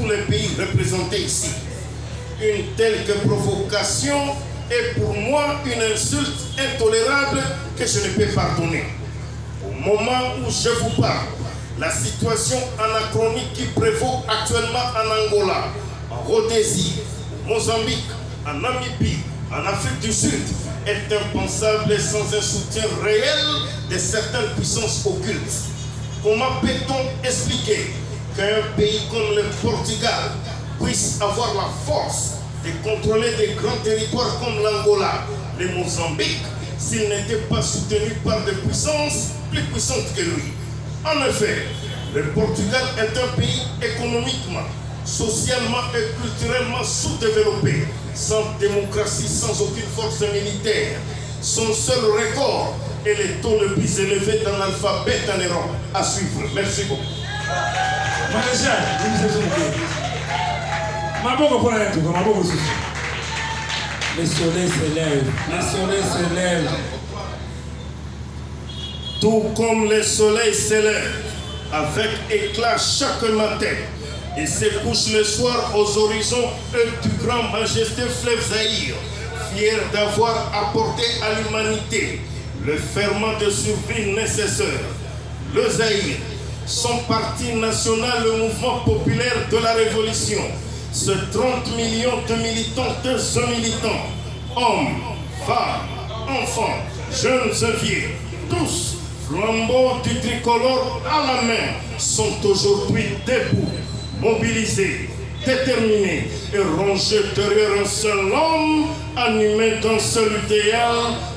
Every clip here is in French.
tous les pays représentés ici. Une telle provocation est pour moi une insulte intolérable que je ne peux pardonner. Au moment où je vous parle, la situation anachronique qui prévaut actuellement en Angola, en Rhodésie, au Mozambique, en Namibie, en Afrique du Sud, est impensable sans un soutien réel de certaines puissances occultes. Comment peut-on expliquer qu'un pays comme le Portugal puisse avoir la force de contrôler des grands territoires comme l'Angola, le Mozambique, s'il n'était pas soutenu par des puissances plus puissantes que lui? En effet, le Portugal est un pays économiquement, socialement et culturellement sous-développé, sans démocratie, sans aucune force militaire. Son seul record est le taux le plus élevé dans l'alphabet en Europe. À suivre. Merci beaucoup. Le soleil s'élève, le soleil s'élève. Tout comme le soleil s'élève avec éclat chaque matin et se couche le soir aux horizons du grand majestueux fleuve Zaïre, fier d'avoir apporté à l'humanité le ferment de survie nécessaire. Le Zaïre, son parti national, le mouvement populaire de la révolution, ce 30 millions de militantes et militants, hommes, femmes, enfants, jeunes et vieux, tous, flambeaux du tricolore à la main, sont aujourd'hui debout, mobilisés, déterminés et rangés derrière un seul homme, animé d'un seul idéal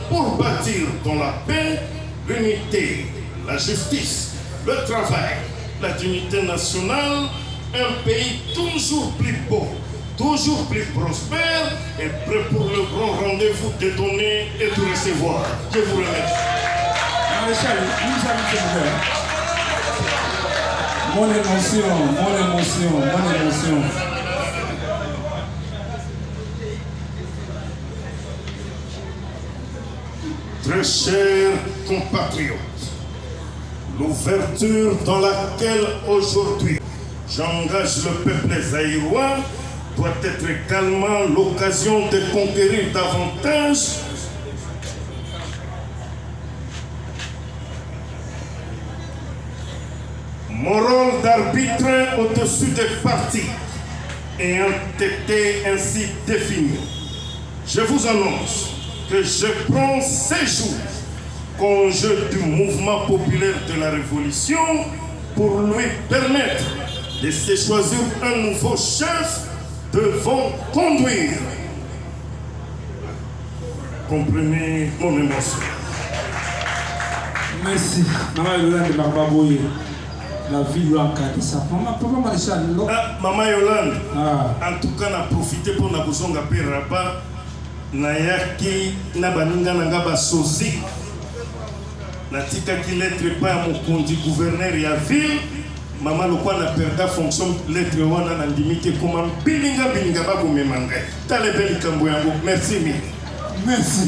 pour bâtir dans la paix, l'unité, la justice, le travail, la dignité nationale, un pays toujours plus beau, toujours plus prospère et prêt pour le grand rendez-vous de donner et de recevoir. Je vous remercie. Maréchal, nous avons mon émotion, mon émotion, mon émotion. Très chers compatriotes, l'ouverture dans laquelle aujourd'hui j'engage le peuple zaïrois doit être également l'occasion de conquérir davantage mon rôle d'arbitre au-dessus des partis ayant été ainsi défini. Je vous annonce que je prends ces jours congé du mouvement populaire de la Révolution pour lui permettre de se choisir un nouveau chef devant conduire. Comprenez mon émotion. Merci. Maman Yolande Barbaboye, la ville où on a ça. Maman Maréchal. Maman Yolande, en tout cas, on a profité pour la besoin de Rabat. Nayaki nabaninga nanga basozi natikaki lettre pa ya mokonzi gouverneur ya ville mama lokwa na perda fonction lettre wana na limite koma bilinga babomema ngai tala ebe likambo yango. Merci mille. Merci.